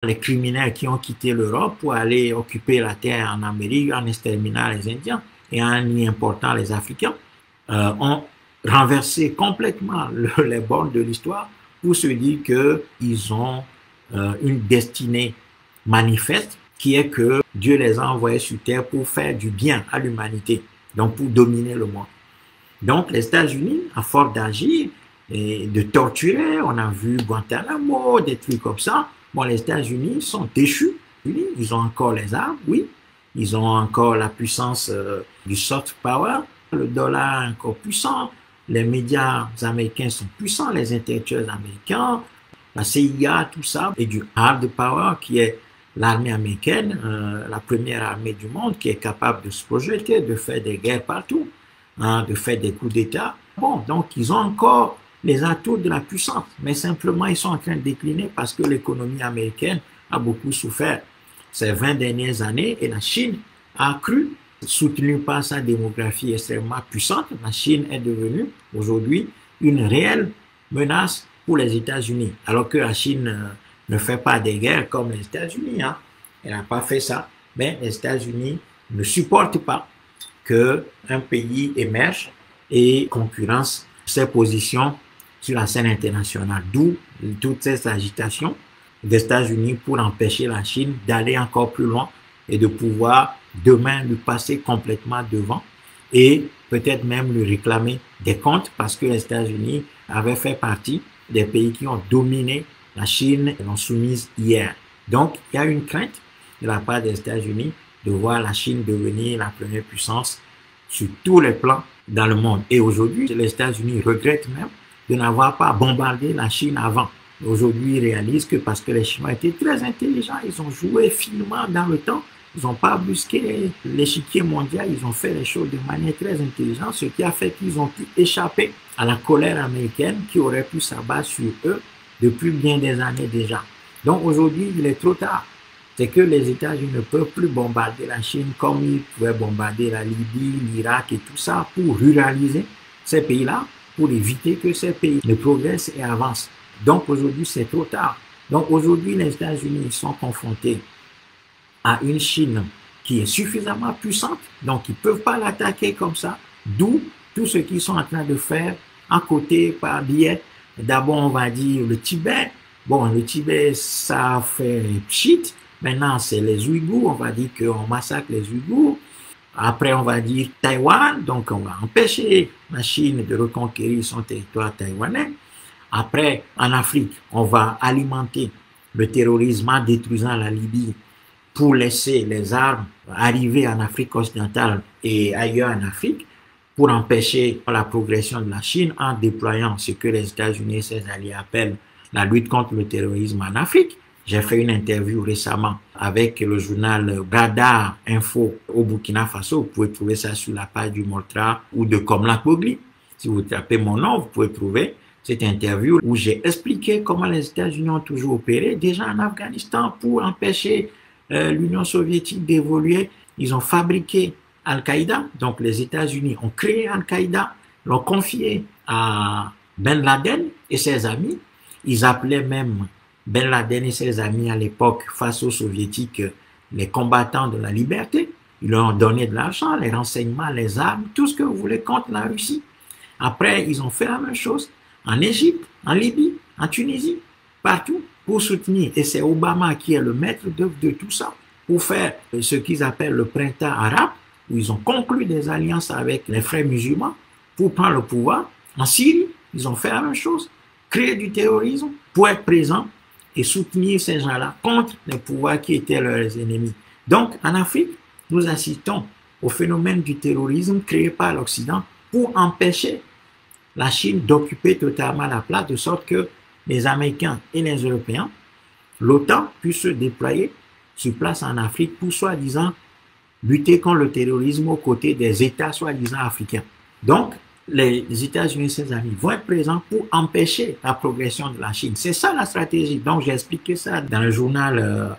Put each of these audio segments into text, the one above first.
les criminels qui ont quitté l'Europe pour aller occuper la terre en Amérique en exterminant les Indiens et en y important les Africains, ont renversé complètement les bornes de l'histoire pour se dire qu'ils ont une destinée manifeste qui est que Dieu les a envoyés sur terre pour faire du bien à l'humanité, donc pour dominer le monde. Donc les États-Unis, à force d'agir et de torturer, on a vu Guantanamo, des trucs comme ça. Bon, les États-Unis sont déchus, ils ont encore les armes, oui, ils ont encore la puissance du soft power, le dollar est encore puissant, les médias américains sont puissants, les intellectuels américains, la CIA, tout ça, et du hard power qui est l'armée américaine, la première armée du monde qui est capable de se projeter, de faire des guerres partout, hein, de faire des coups d'État. Bon, donc ils ont encore les atouts de la puissance, mais simplement ils sont en train de décliner parce que l'économie américaine a beaucoup souffert ces 20 dernières années et la Chine a cru, soutenue par sa démographie extrêmement puissante. La Chine est devenue aujourd'hui une réelle menace pour les États-Unis, alors que la Chine ne fait pas des guerres comme les États-Unis, hein. Elle n'a pas fait ça, mais les États-Unis ne supportent pas qu'un pays émerge et concurrence ses positions sur la scène internationale, d'où toute cette agitation des États-Unis pour empêcher la Chine d'aller encore plus loin et de pouvoir demain lui passer complètement devant et peut-être même lui réclamer des comptes parce que les États-Unis avaient fait partie des pays qui ont dominé la Chine et l'ont soumise hier. Donc, il y a une crainte de la part des États-Unis de voir la Chine devenir la première puissance sur tous les plans dans le monde. Et aujourd'hui, les États-Unis regrettent même de n'avoir pas bombardé la Chine avant. Aujourd'hui, ils réalisent que parce que les Chinois étaient très intelligents, ils ont joué finement dans le temps, ils n'ont pas brusqué l'échiquier mondial, ils ont fait les choses de manière très intelligente, ce qui a fait qu'ils ont pu échapper à la colère américaine qui aurait pu s'abattre sur eux depuis bien des années déjà. Donc aujourd'hui, il est trop tard. C'est que les États-Unis ne peuvent plus bombarder la Chine comme ils pouvaient bombarder la Libye, l'Irak et tout ça pour ruraliser ces pays-là, pour éviter que ces pays ne progressent et avancent. Donc aujourd'hui, c'est trop tard. Donc aujourd'hui, les États-Unis sont confrontés à une Chine qui est suffisamment puissante, donc ils ne peuvent pas l'attaquer comme ça, d'où tout ce qu'ils sont en train de faire à côté par biais. D'abord, on va dire le Tibet. Bon, le Tibet, ça fait pchit. Maintenant, c'est les Ouïghours. On va dire qu'on massacre les Ouïghours. Après, on va dire Taïwan. Donc, on va empêcher la Chine de reconquérir son territoire taïwanais. Après, en Afrique, on va alimenter le terrorisme en détruisant la Libye pour laisser les armes arriver en Afrique occidentale et ailleurs en Afrique, pour empêcher la progression de la Chine en déployant ce que les États-Unis et ses alliés appellent la lutte contre le terrorisme en Afrique. J'ai fait une interview récemment avec le journal Radar Info au Burkina Faso. Vous pouvez trouver ça sur la page du Moltra ou de Komla Kogli. Si vous tapez mon nom, vous pouvez trouver cette interview où j'ai expliqué comment les États-Unis ont toujours opéré déjà en Afghanistan pour empêcher l'Union soviétique d'évoluer. Ils ont fabriqué Al-Qaïda, donc les États-Unis ont créé Al-Qaïda, l'ont confié à Ben Laden et ses amis. Ils appelaient même Ben Laden et ses amis à l'époque, face aux soviétiques, les combattants de la liberté. Ils leur ont donné de l'argent, les renseignements, les armes, tout ce que vous voulez contre la Russie. Après, ils ont fait la même chose en Égypte, en Libye, en Tunisie, partout, pour soutenir. Et c'est Obama qui est le maître d'œuvre de tout ça, pour faire ce qu'ils appellent le printemps arabe, où ils ont conclu des alliances avec les frères musulmans pour prendre le pouvoir. En Syrie, ils ont fait la même chose, créer du terrorisme pour être présents et soutenir ces gens-là contre les pouvoirs qui étaient leurs ennemis. Donc, en Afrique, nous assistons au phénomène du terrorisme créé par l'Occident pour empêcher la Chine d'occuper totalement la place, de sorte que les Américains et les Européens, l'OTAN, puissent se déployer sur place en Afrique pour soi-disant lutter contre le terrorisme aux côtés des États soi-disant africains. Donc, les États-Unis et ses amis vont être présents pour empêcher la progression de la Chine. C'est ça la stratégie. Donc, j'ai expliqué ça dans le journal.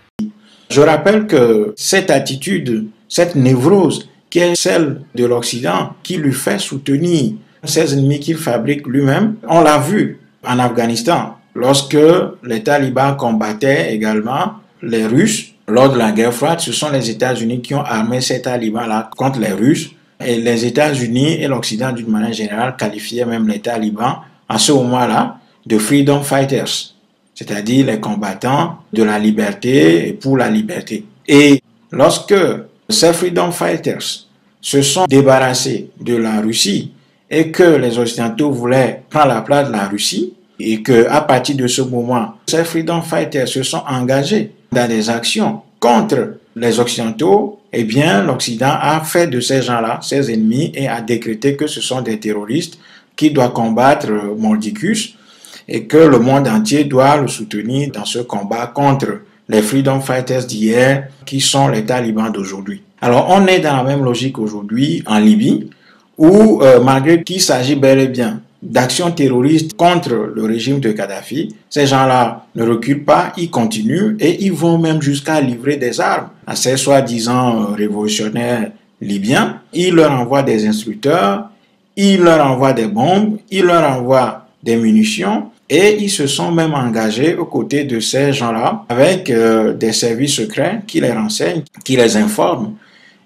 Je rappelle que cette attitude, cette névrose qui est celle de l'Occident, qui lui fait soutenir ses ennemis qu'il fabrique lui-même, on l'a vu en Afghanistan, lorsque les talibans combattaient également les Russes, lors de la guerre froide, ce sont les États-Unis qui ont armé ces talibans-là contre les Russes. Et les États-Unis et l'Occident, d'une manière générale, qualifiaient même les talibans à ce moment-là de freedom fighters, c'est-à-dire les combattants de la liberté et pour la liberté. Et lorsque ces freedom fighters se sont débarrassés de la Russie et que les Occidentaux voulaient prendre la place de la Russie, et qu'à partir de ce moment, ces freedom fighters se sont engagés dans des actions contre les Occidentaux, eh bien, l'Occident a fait de ces gens-là ses ennemis et a décrété que ce sont des terroristes qui doivent combattre Mordicus et que le monde entier doit le soutenir dans ce combat contre les freedom fighters d'hier qui sont les talibans d'aujourd'hui. Alors, on est dans la même logique aujourd'hui en Libye où, malgré qu'il s'agit bel et bien d'actions terroristes contre le régime de Kadhafi, ces gens-là ne reculent pas, ils continuent et ils vont même jusqu'à livrer des armes à ces soi-disant révolutionnaires libyens. Ils leur envoient des instructeurs, ils leur envoient des bombes, ils leur envoient des munitions et ils se sont même engagés aux côtés de ces gens-là avec des services secrets qui les renseignent, qui les informent.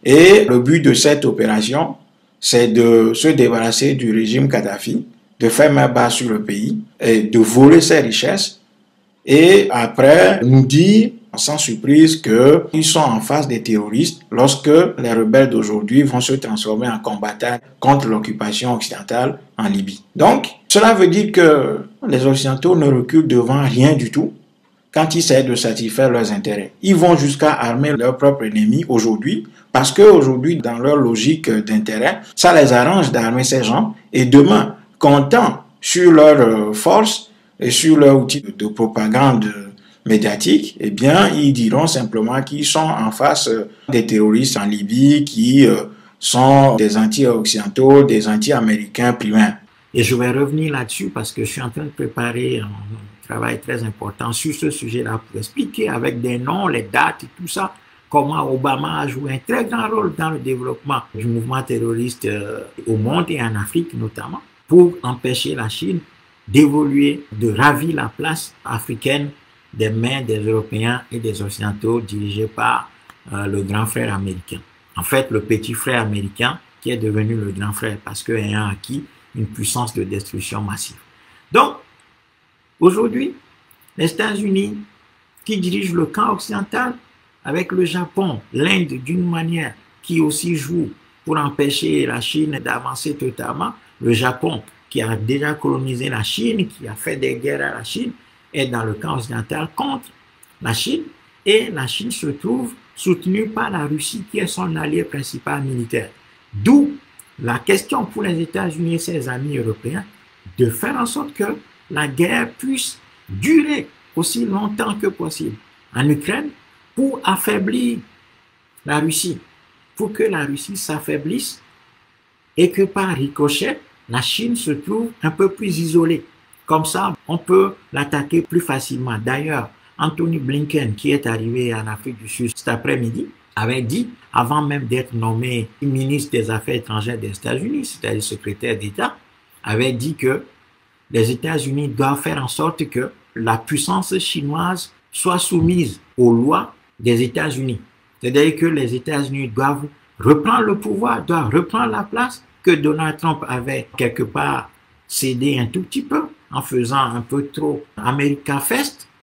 Et le but de cette opération, c'est de se débarrasser du régime Kadhafi, de faire main basse sur le pays, et de voler ses richesses, et après nous dire, sans surprise, qu'ils sont en face des terroristes lorsque les rebelles d'aujourd'hui vont se transformer en combattants contre l'occupation occidentale en Libye. Donc, cela veut dire que les Occidentaux ne reculent devant rien du tout quand ils essaient de satisfaire leurs intérêts. Ils vont jusqu'à armer leurs propres ennemis aujourd'hui, parce qu'aujourd'hui, dans leur logique d'intérêt, ça les arrange d'armer ces gens, et demain, comptant sur leurs forces et sur leurs outils de propagande médiatique, eh bien, ils diront simplement qu'ils sont en face des terroristes en Libye qui sont des anti-occidentaux, des anti-américains primaires. Et je vais revenir là-dessus parce que je suis en train de préparer un travail très important sur ce sujet-là pour expliquer avec des noms, les dates et tout ça, comment Obama a joué un très grand rôle dans le développement du mouvement terroriste au monde et en Afrique notamment, pour empêcher la Chine d'évoluer, de ravir la place africaine des mains des Européens et des Occidentaux dirigés par le grand frère américain. En fait, le petit frère américain qui est devenu le grand frère parce qu'ayant acquis une puissance de destruction massive. Donc, aujourd'hui, les États-Unis qui dirigent le camp occidental avec le Japon, l'Inde d'une manière qui aussi joue pour empêcher la Chine d'avancer totalement, le Japon qui a déjà colonisé la Chine, qui a fait des guerres à la Chine, est dans le camp occidental contre la Chine et la Chine se trouve soutenue par la Russie qui est son allié principal militaire. D'où la question pour les États-Unis et ses amis européens de faire en sorte que la guerre puisse durer aussi longtemps que possible en Ukraine pour affaiblir la Russie, pour que la Russie s'affaiblisse et que par ricochet, la Chine se trouve un peu plus isolée. Comme ça, on peut l'attaquer plus facilement. D'ailleurs, Anthony Blinken, qui est arrivé en Afrique du Sud cet après-midi, avait dit, avant même d'être nommé ministre des Affaires étrangères des États-Unis, c'est-à-dire secrétaire d'État, avait dit que les États-Unis doivent faire en sorte que la puissance chinoise soit soumise aux lois des États-Unis. C'est-à-dire que les États-Unis doivent reprendre le pouvoir, doivent reprendre la place que Donald Trump avait quelque part cédé un tout petit peu en faisant un peu trop America Fest